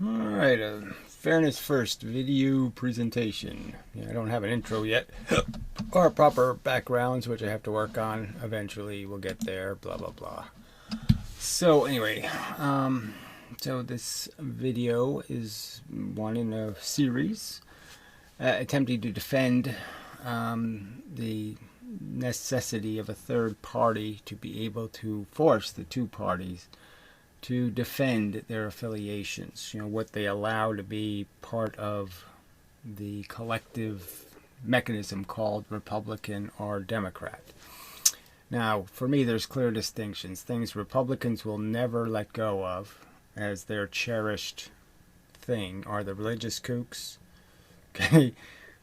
Alright, Fairness First video presentation. Yeah, I don't have an intro yet, or proper backgrounds, which I have to work on. Eventually, we'll get there, blah, blah, blah. So, anyway, so this video is one in a series attempting to defend the necessity of a third party to be able to force the two parties to defend their affiliations, what they allow to be part of the collective mechanism called Republican or Democrat. Now, for me, there's clear distinctions. Things Republicans will never let go of as their cherished thing are the religious kooks, okay,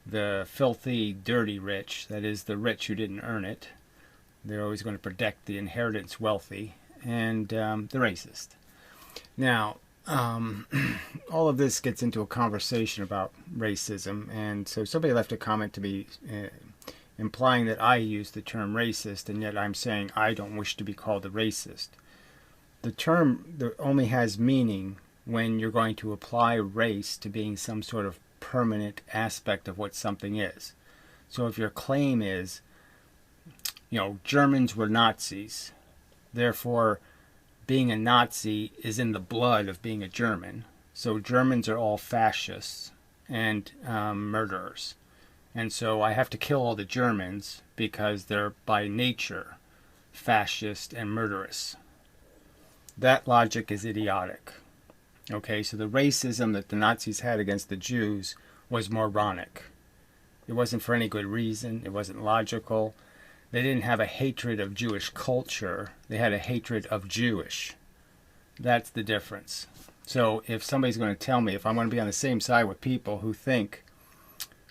the filthy, dirty rich, that is, the rich who didn't earn it. They're always going to protect the inheritance wealthy, and the racist. Now, all of this gets into a conversation about racism, and so somebody left a comment to me implying that I use the term racist, and yet I'm saying I don't wish to be called a racist. The term only has meaning when you're going to apply race to being some sort of permanent aspect of what something is. So if your claim is, Germans were Nazis, therefore being a Nazi is in the blood of being a German. So Germans are all fascists and murderers. And so I have to kill all the Germans because they're by nature fascist and murderous. That logic is idiotic. Okay, so the racism that the Nazis had against the Jews was moronic. It wasn't for any good reason. It wasn't logical. They didn't have a hatred of Jewish culture. They had a hatred of Jewish. That's the difference. So if somebody's going to tell me, if I'm going to be on the same side with people who think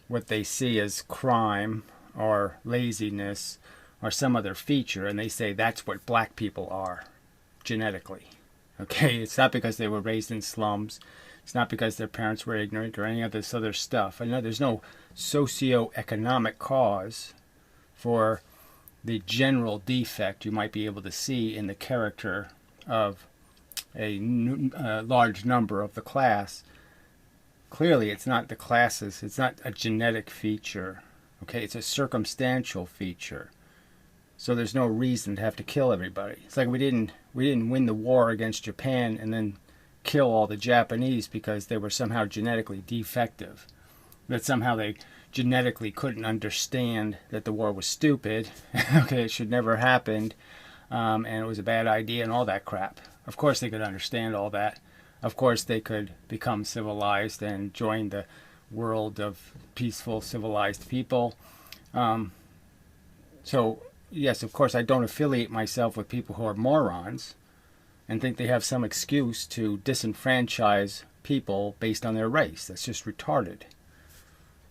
what they see as crime or laziness or some other feature, and they say that's what black people are genetically. Okay, it's not because they were raised in slums. It's not because their parents were ignorant or any of this other stuff. I know there's no socio-economic cause for the general defect you might be able to see in the character of a large number of the class. Clearly, it's not the classes. It's not a genetic feature. Okay, it's a circumstantial feature. So there's no reason to have to kill everybody. It's like we didn't win the war against Japan and then kill all the Japanese because they were somehow genetically defective. That somehow they genetically couldn't understand that the war was stupid. Okay, it should never happened, and it was a bad idea and all that crap. Of course they could understand all that. Of course they could become civilized and join the world of peaceful, civilized people. So, yes, of course I don't affiliate myself with people who are morons and think they have some excuse to disenfranchise people based on their race. That's just retarded.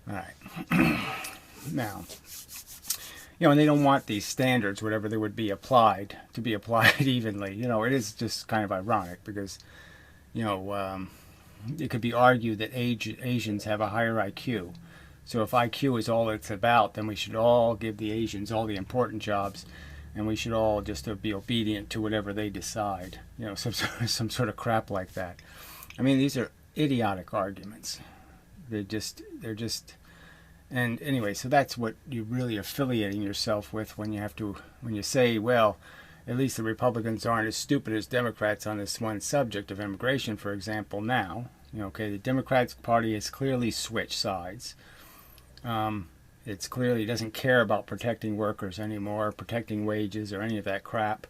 All right. Now, and they don't want these standards, whatever they would be applied, to be applied evenly. It is just kind of ironic because, it could be argued that Asians have a higher IQ. So if IQ is all it's about, then we should all give the Asians all the important jobs, and we should all just be obedient to whatever they decide. Some sort of crap like that. I mean, these are idiotic arguments. They're just, and anyway, so that's what you're really affiliating yourself with when you say, well, at least the Republicans aren't as stupid as Democrats on this one subject of immigration, for example, now. The Democratic Party has clearly switched sides. It's clearly doesn't care about protecting workers anymore, protecting wages or any of that crap.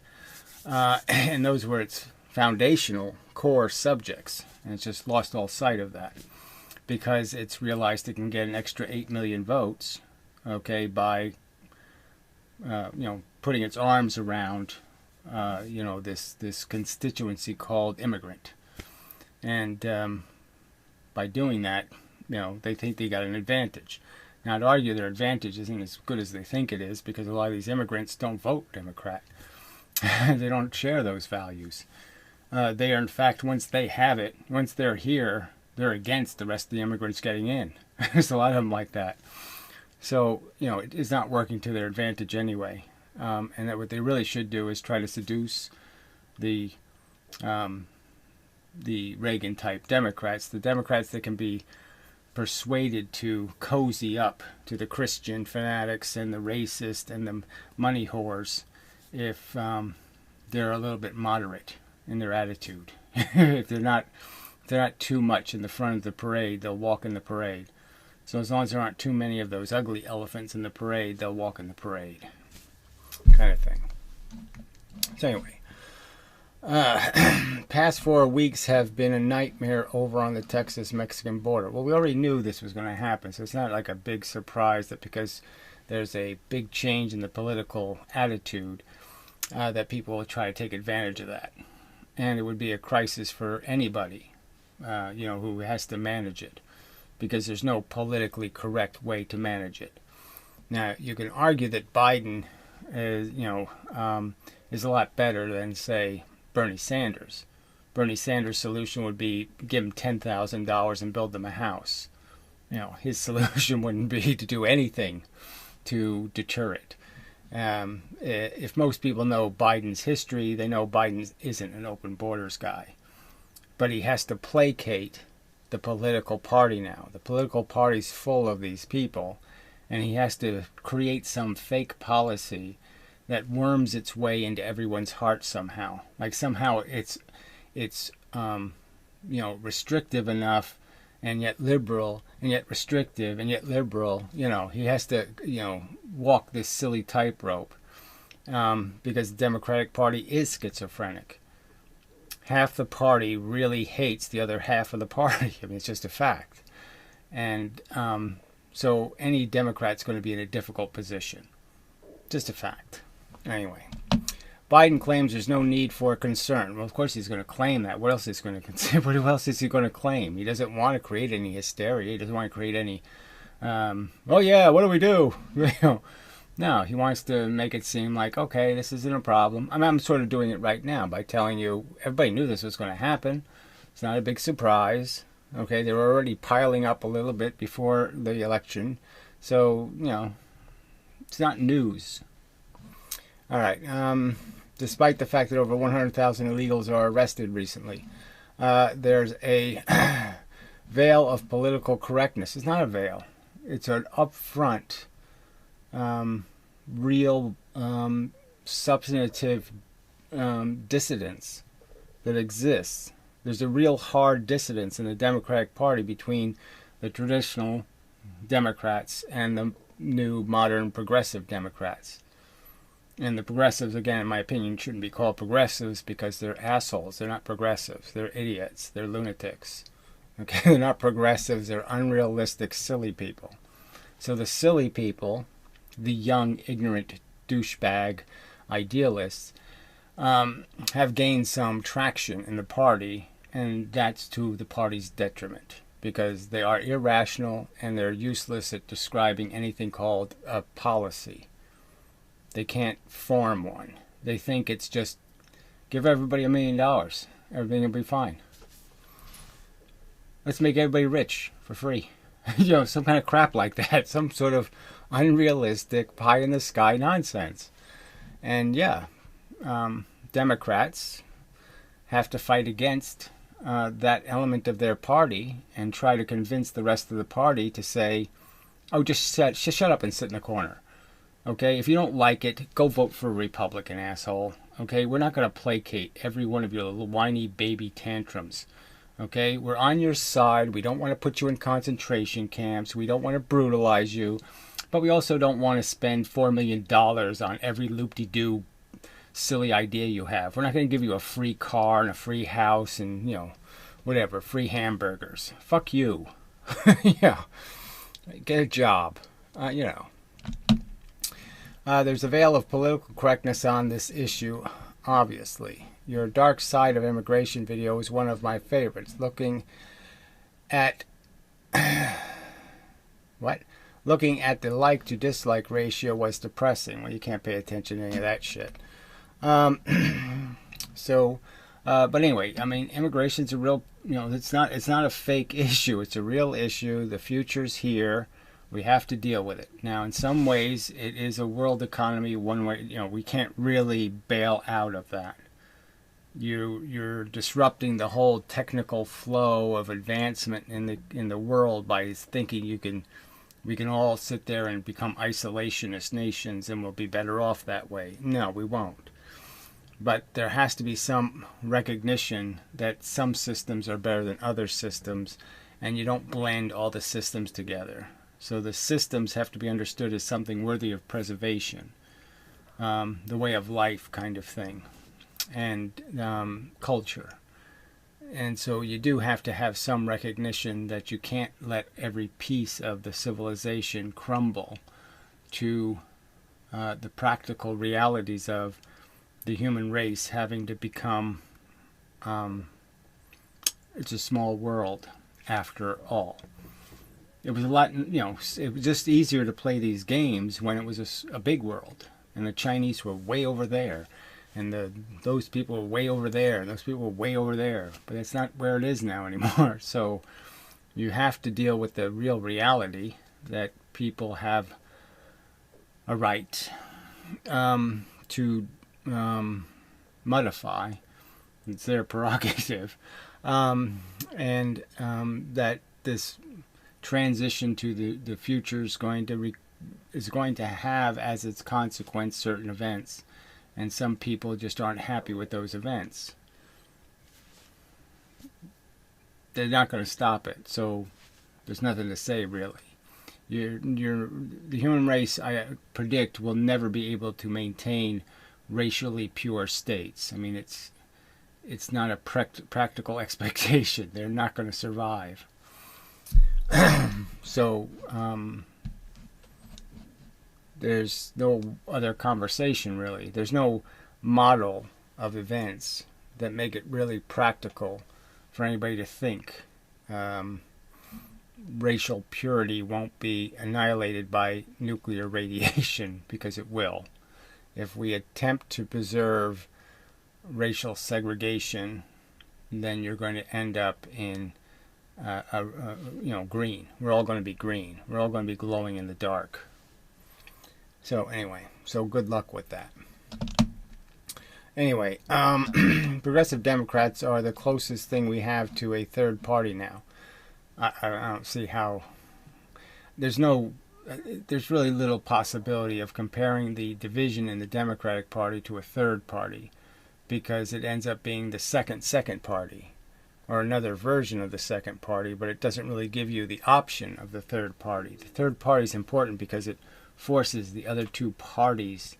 And those were its foundational core subjects, and it's just lost all sight of that. Because it's realized it can get an extra 8 million votes, okay, by, putting its arms around, this constituency called immigrant. And by doing that, they think they got an advantage. Now, I'd argue their advantage isn't as good as they think it is because a lot of these immigrants don't vote Democrat. They don't share those values. They are, in fact, once they have it, once they're here, they're against the rest of the immigrants getting in. There's a lot of them like that. So, it is not working to their advantage anyway. And that what they really should do is try to seduce the the Reagan type Democrats, the Democrats that can be persuaded to cozy up to the Christian fanatics and the racist and the money whores if they're a little bit moderate in their attitude. If they're not too much in the front of the parade, they'll walk in the parade. So as long as there aren't too many of those ugly elephants in the parade, they'll walk in the parade, kind of thing. So anyway, past 4 weeks have been a nightmare over on the Texas-Mexican border. Well, we already knew this was going to happen, so it's not like a big surprise that because there's a big change in the political attitude that people will try to take advantage of that. And it would be a crisis for anybody, who has to manage it, because there's no politically correct way to manage it. Now, you can argue that Biden is a lot better than, say, Bernie Sanders. Bernie Sanders' solution would be give him $10,000 and build them a house. His solution wouldn't be to do anything to deter it. If most people know Biden's history, they know Biden isn't an open borders guy. But he has to placate the political party now. The political party's full of these people, and he has to create some fake policy that worms its way into everyone's heart somehow. Like somehow it's restrictive enough, and yet liberal, and yet restrictive, and yet liberal. He has to walk this silly tightrope because the Democratic Party is schizophrenic. Half the party really hates the other half of the party. I mean, it's just a fact. And so any Democrat's going to be in a difficult position. Just a fact. Anyway, Biden claims there's no need for concern. Well, of course he's going to claim that. What else is he going to What else is he going to claim? He doesn't want to create any hysteria. He doesn't want to create any, oh yeah, what do we do? No, he wants to make it seem like, okay, this isn't a problem. I'm sort of doing it right now by telling you, everybody knew this was going to happen. It's not a big surprise. Okay, they were already piling up a little bit before the election. So, it's not news. All right. Despite the fact that over 100,000 illegals are arrested recently, there's a veil of political correctness. It's not a veil. It's an upfront, real, substantive dissidence that exists. There's a real hard dissidence in the Democratic Party between the traditional Democrats and the new modern progressive Democrats. And the progressives, again, in my opinion, shouldn't be called progressives because they're assholes. They're not progressives. They're idiots. They're lunatics. Okay, they're not progressives. They're unrealistic, silly people. So the silly people, the young, ignorant, douchebag idealists, have gained some traction in the party, and that's to the party's detriment because they are irrational and they're useless at describing anything called a policy. They can't form one. They think it's just give everybody $1 million. Everything will be fine. Let's make everybody rich for free. Some kind of crap like that. Some sort of unrealistic pie in the sky nonsense. And Democrats have to fight against that element of their party and try to convince the rest of the party to say, oh, just shut up and sit in the corner. Okay, if you don't like it, go vote for a Republican, asshole. Okay, we're not going to placate every one of your little whiny baby tantrums. Okay, we're on your side. We don't want to put you in concentration camps. We don't want to brutalize you. But we also don't want to spend $4 million on every loop-de-doo silly idea you have. We're not going to give you a free car and a free house and, whatever, free hamburgers. Fuck you. Yeah, get a job. There's a veil of political correctness on this issue, obviously. Your Dark Side of Immigration video is one of my favorites. Looking at Looking at the like to dislike ratio was depressing. Well, you can't pay attention to any of that shit. But anyway, I mean, immigration's a real, it's not a fake issue. It's a real issue. The future's here. We have to deal with it. Now, in some ways, it is a world economy. One way, we can't really bail out of that. You're disrupting the whole technical flow of advancement in the world by thinking we can all sit there and become isolationist nations and we'll be better off that way. No, we won't. But there has to be some recognition that some systems are better than other systems, and you don't blend all the systems together. So the systems have to be understood as something worthy of preservation, the way of life kind of thing, and culture. And so you do have to have some recognition that you can't let every piece of the civilization crumble to the practical realities of the human race having to become, it's a small world after all. It was a lot, it was just easier to play these games when it was a big world, and the Chinese were way over there, and those people were way over there, and those people were way over there. But it's not where it is now anymore. So you have to deal with the real reality that people have a right to modify. It's their prerogative, and that this transition to the future is going to have as its consequence certain events, and some people just aren't happy with those events. They're not going to stop it, so there's nothing to say really. The human race, I predict, will never be able to maintain racially pure states. I mean, it's not a practical expectation. They're not going to survive. So there's no other conversation really. There's no model of events that make it really practical for anybody to think racial purity won't be annihilated by nuclear radiation, because it will. If we attempt to preserve racial segregation, then you're going to end up in green. We're all going to be green. We're all going to be glowing in the dark. So anyway, so good luck with that. Anyway, progressive Democrats are the closest thing we have to a third party now. I don't see how. There's really little possibility of comparing the division in the Democratic Party to a third party, because it ends up being the second party, or another version of the second party, but it doesn't really give you the option of the third party. The third party is important because it forces the other two parties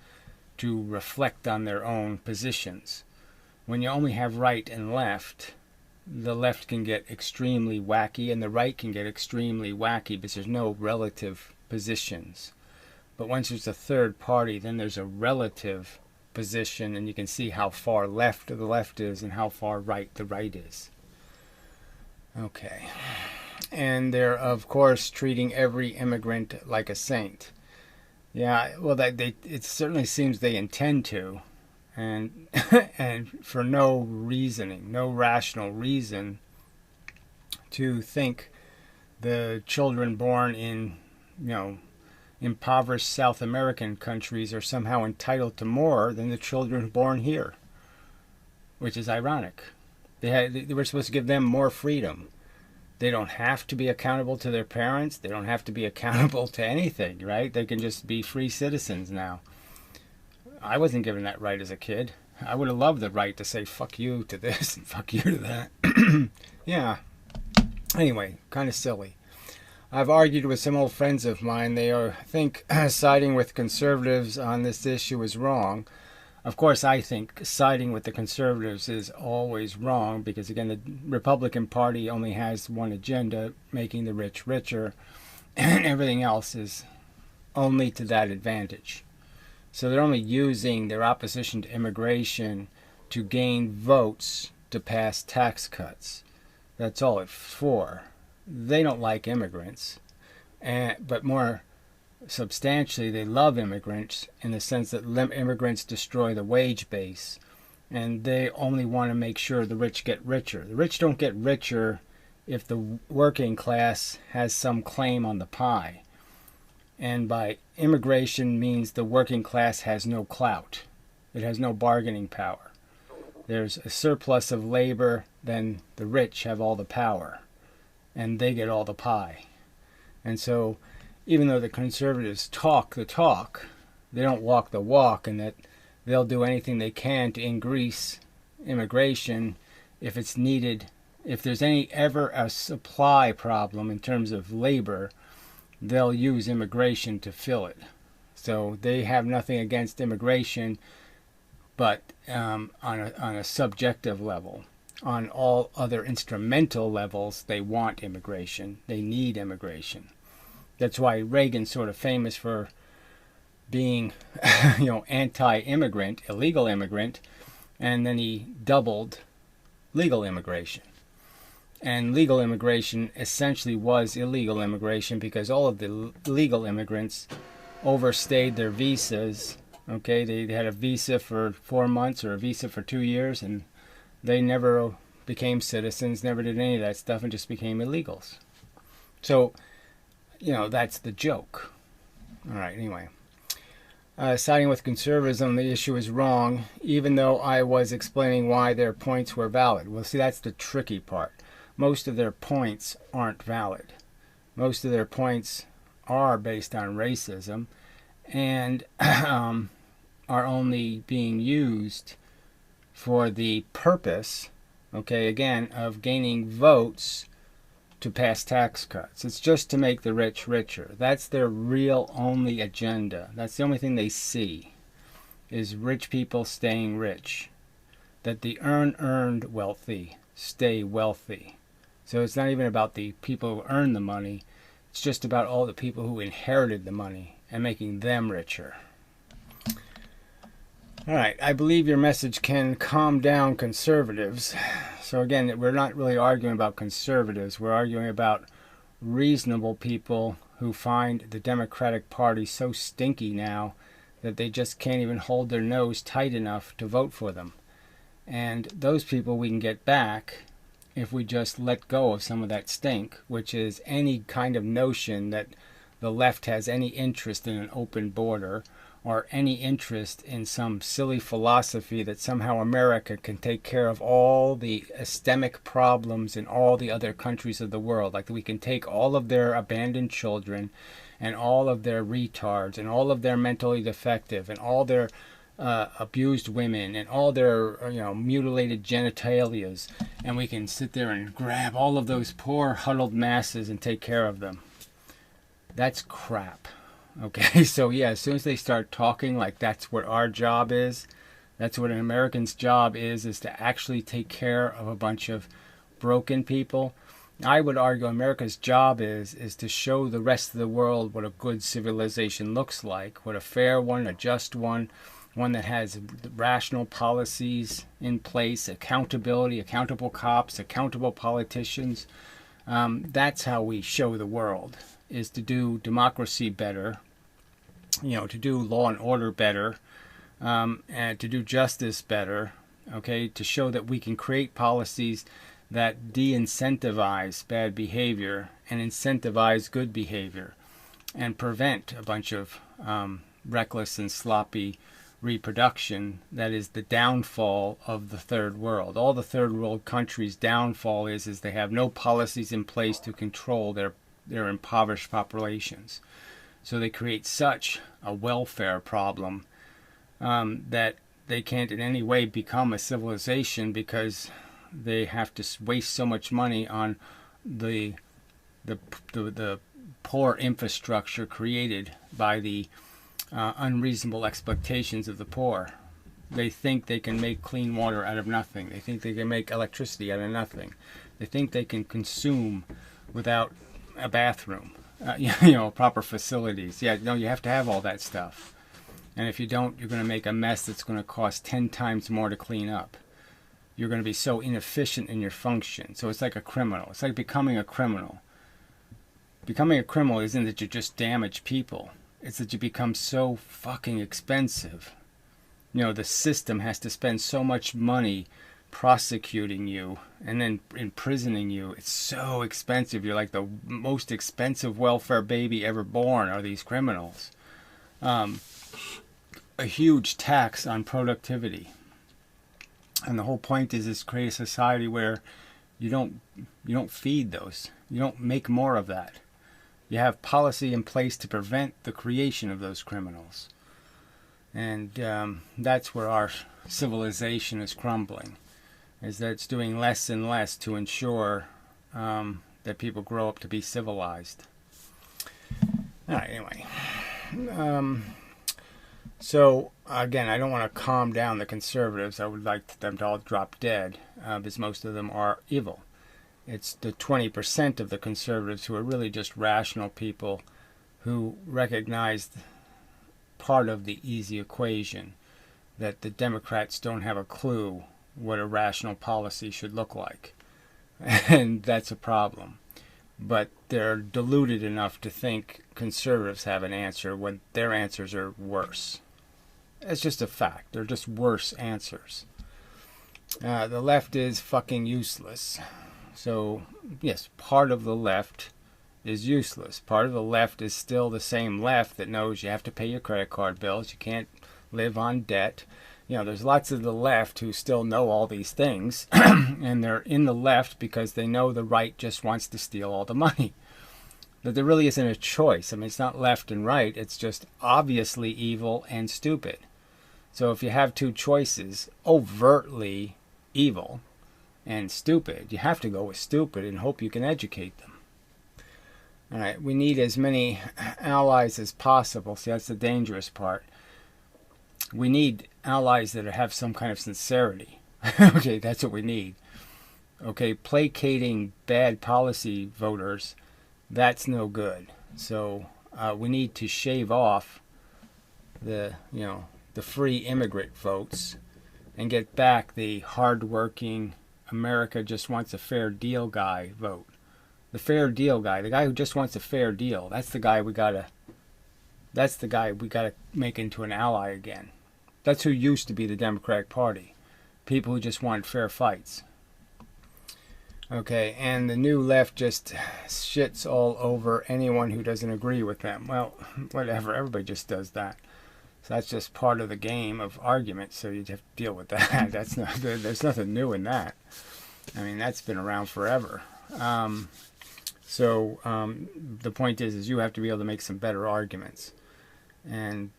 to reflect on their own positions. When you only have right and left, the left can get extremely wacky and the right can get extremely wacky because there's no relative positions. But once there's a third party, then there's a relative position, and you can see how far left the left is and how far right the right is. Okay. And they're, of course, treating every immigrant like a saint. Yeah, well, it certainly seems they intend to, and and for no reasoning, no rational reason to think the children born in, impoverished South American countries are somehow entitled to more than the children born here, which is ironic. They were supposed to give them more freedom. They don't have to be accountable to their parents. They don't have to be accountable to anything, right? They can just be free citizens now. I wasn't given that right as a kid. I would have loved the right to say fuck you to this and fuck you to that. Yeah. Anyway, kind of silly. I've argued with some old friends of mine. They think siding with conservatives on this issue is wrong. Of course, I think siding with the conservatives is always wrong because, again, the Republican Party only has one agenda, making the rich richer, and everything else is only to that advantage. So they're only using their opposition to immigration to gain votes to pass tax cuts. That's all it's for. They don't like immigrants, but more substantially, they love immigrants in the sense that immigrants destroy the wage base, and they only want to make sure the rich get richer. The rich don't get richer if the working class has some claim on the pie. And by immigration means the working class has no clout. It has no bargaining power. there's a surplus of labor, then the rich have all the power and they get all the pie. And so even though the conservatives talk the talk, they don't walk the walk, and that they'll do anything they can to increase immigration if it's needed. If there's ever a supply problem in terms of labor, they'll use immigration to fill it. So they have nothing against immigration, but on a subjective level. On all other instrumental levels, they want immigration. They need immigration. That's why Reagan's sort of famous for being, anti-immigrant, illegal immigrant, and then he doubled legal immigration. And legal immigration essentially was illegal immigration because all of the legal immigrants overstayed their visas. Okay, they had a visa for 4 months or a visa for 2 years, and they never became citizens, never did any of that stuff, and just became illegals. So, that's the joke. All right, anyway. Siding with conservatism, the issue is wrong, even though I was explaining why their points were valid. Well, see, that's the tricky part. Most of their points aren't valid. Most of their points are based on racism and are only being used for the purpose, again, of gaining votes to pass tax cuts. It's just to make the rich richer. That's their real only agenda. That's the only thing they see, is rich people staying rich. That the earned wealthy stay wealthy. So it's not even about the people who earn the money. It's just about all the people who inherited the money and making them richer. All right, I believe your message can calm down conservatives. So again, we're not really arguing about conservatives. We're arguing about reasonable people who find the Democratic Party so stinky now that they just can't even hold their nose tight enough to vote for them. And those people we can get back if we just let go of some of that stink, which is any kind of notion that the left has any interest in an open border, or any interest in some silly philosophy that somehow America can take care of all the systemic problems in all the other countries of the world. Like we can take all of their abandoned children and all of their retards and all of their mentally defective and all their abused women and all their mutilated genitalias, and we can sit there and grab all of those poor huddled masses and take care of them. That's crap. Okay, so yeah, as soon as they start talking like that's what our job is, that's what an American's job is to actually take care of a bunch of broken people. I would argue America's job is to show the rest of the world what a good civilization looks like, what a fair one, a just one that has rational policies in place, accountability, accountable cops, accountable politicians. That's how we show the world, is to do democracy better, to do law and order better, and to do justice better, to show that we can create policies that de-incentivize bad behavior and incentivize good behavior and prevent a bunch of reckless and sloppy reproduction that is the downfall of the third world. All the third world countries' downfall is they have no policies in place to control their impoverished populations. So they create such a welfare problem that they can't in any way become a civilization because they have to waste so much money on the poor infrastructure created by the unreasonable expectations of the poor. They think they can make clean water out of nothing. They think they can make electricity out of nothing. They think they can consume without a bathroom, proper facilities. Yeah, no, you have to have all that stuff. And if you don't, you're going to make a mess that's going to cost 10 times more to clean up. You're going to be so inefficient in your function. So it's like a criminal. It's like becoming a criminal. Becoming a criminal isn't that you just damage people. It's that you become so fucking expensive. The system has to spend so much money prosecuting you and then imprisoning you. It's so expensive. You're like the most expensive welfare baby ever born are these criminals. A huge tax on productivity. And the whole point is create a society where you don't feed those. You don't make more of that. You have policy in place to prevent the creation of those criminals. And that's where our civilization is crumbling, is that it's doing less and less to ensure that people grow up to be civilized. All right, anyway. So, again, I don't want to calm down the conservatives. I would like them to all drop dead, because most of them are evil. It's the 20% of the conservatives who are really just rational people who recognize part of the easy equation, that the Democrats don't have a clue what a rational policy should look like. And that's a problem. But they're deluded enough to think conservatives have an answer when their answers are worse. It's just a fact. They're just worse answers. The left is fucking useless. So, yes, part of the left is useless. Part of the left is still the same left that knows you have to pay your credit card bills. You can't live on debt. You know, there's lots of the left who still know all these things. And they're in the left because they know the right just wants to steal all the money. But there really isn't a choice. I mean, it's not left and right. It's just obviously evil and stupid. So if you have two choices, overtly evil and stupid, you have to go with stupid and hope you can educate them. All right, we need as many allies as possible. See, that's the dangerous part. We need allies that have some kind of sincerity. Okay, that's what we need. Okay, placating bad policy voters, that's no good. So we need to shave off the free immigrant votes and get back the hard-working, America just wants a fair deal guy vote. The fair deal guy, the guy who just wants a fair deal, that's the guy we gotta make into an ally again. That's who used to be the Democratic Party. People who just want fair fights. Okay, and the new left just shits all over anyone who doesn't agree with them. Well, whatever, everybody just does that. So that's just part of the game of argument, so you have to deal with that. There's nothing new in that. I mean, that's been around forever. The point is you have to be able to make some better arguments. And,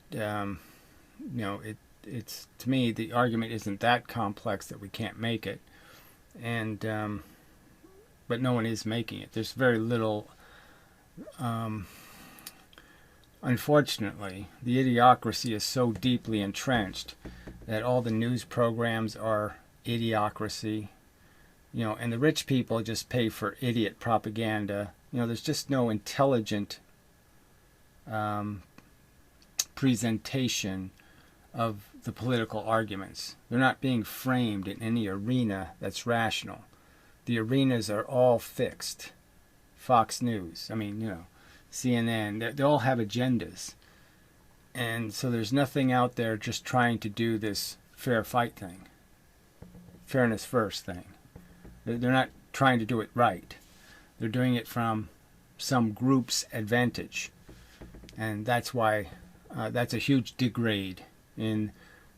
it's to me, the argument isn't that complex that we can't make it. And, but no one is making it. There's very little... Unfortunately, the idiocracy is so deeply entrenched that all the news programs are idiocracy, and the rich people just pay for idiot propaganda. There's just no intelligent presentation of the political arguments. They're not being framed in any arena that's rational. The arenas are all fixed. Fox News, CNN, they all have agendas. And so there's nothing out there just trying to do this fair fight thing. Fairness first thing. They're not trying to do it right. They're doing it from some group's advantage. And that's why that's a huge degrade in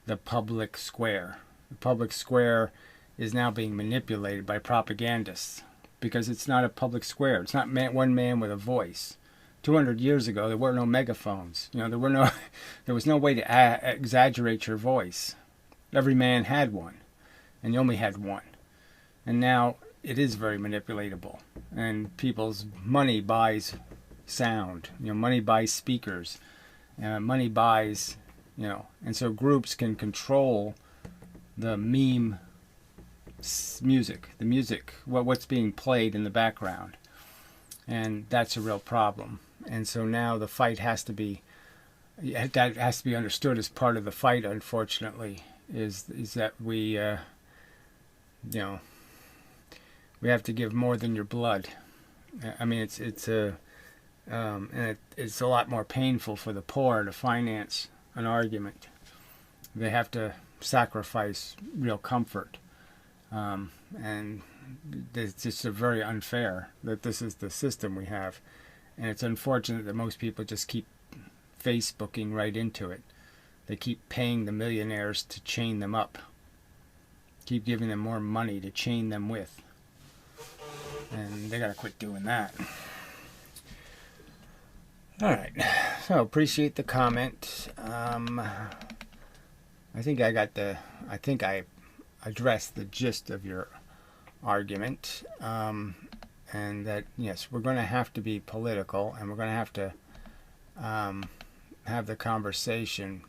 the public square. The public square is now being manipulated by propagandists because it's not a public square. It's not one man with a voice. 200 years ago, there were no megaphones. There was no way to exaggerate your voice. Every man had one, and you only had one. And now it is very manipulatable, and people's money buys sound. Money buys speakers. Money buys, and so groups can control the meme music, what's being played in the background, and that's a real problem. And so now the fight has to be understood as part of the fight. Unfortunately, is that we have to give more than your blood. I mean, it's a lot more painful for the poor to finance an argument. They have to sacrifice real comfort, and it's just very unfair that this is the system we have. And it's unfortunate that most people just keep Facebooking right into it. They keep paying the millionaires to chain them up. Keep giving them more money to chain them with. And they got to quit doing that. All right. So appreciate the comment. I think I addressed the gist of your argument. And that, yes, we're going to have to be political, and we're going to have to have the conversation.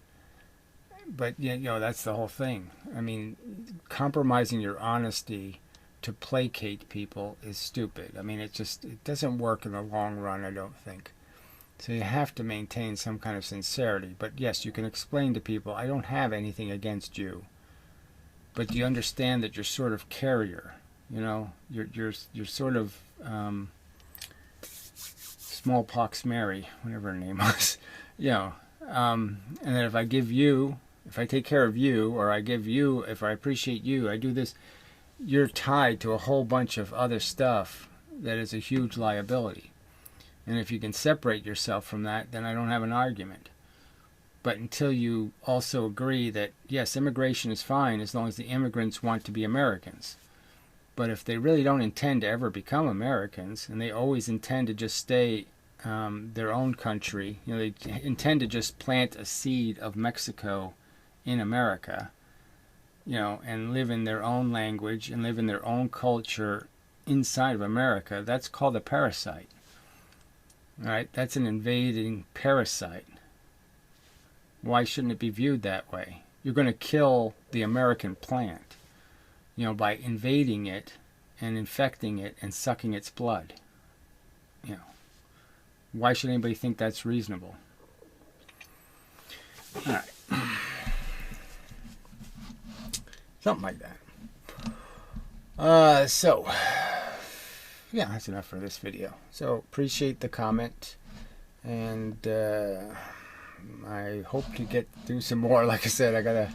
But, you know, that's the whole thing. I mean, compromising your honesty to placate people is stupid. I mean, it doesn't work in the long run, I don't think. So you have to maintain some kind of sincerity. But yes, you can explain to people, I don't have anything against you. But do you understand that you're sort of carrier? You know, you're sort of Smallpox Mary, whatever her name was. You know, and that if I take care of you, or if I appreciate you, I do this, you're tied to a whole bunch of other stuff that is a huge liability. And if you can separate yourself from that, then I don't have an argument. But until you also agree that, yes, immigration is fine as long as the immigrants want to be Americans. But if they really don't intend to ever become Americans, and they always intend to just stay their own country, you know, they intend to just plant a seed of Mexico in America, you know, and live in their own language and live in their own culture inside of America, that's called a parasite. All right, that's an invading parasite. Why shouldn't it be viewed that way? You're going to kill the American plant, you know, by invading it and infecting it and sucking its blood. You know, why should anybody think that's reasonable? All right. Something like that. So, yeah, that's enough for this video. So, appreciate the comment. And I hope to get through some more. Like I said, I got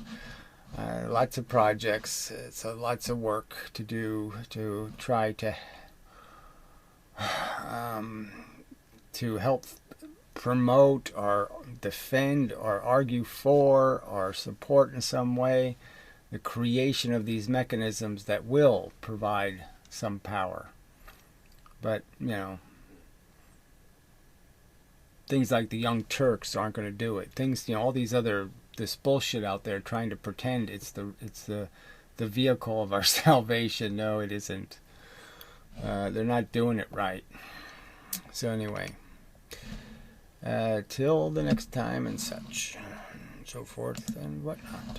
lots of projects. It's lots of work to do to try to help promote or defend or argue for or support in some way the creation of these mechanisms that will provide some power. But, you know, things like the Young Turks aren't going to do it. Things, you know, all these other, this bullshit out there trying to pretend it's the vehicle of our salvation. No, it isn't. They're not doing it right. So anyway, till the next time and such, and so forth and whatnot.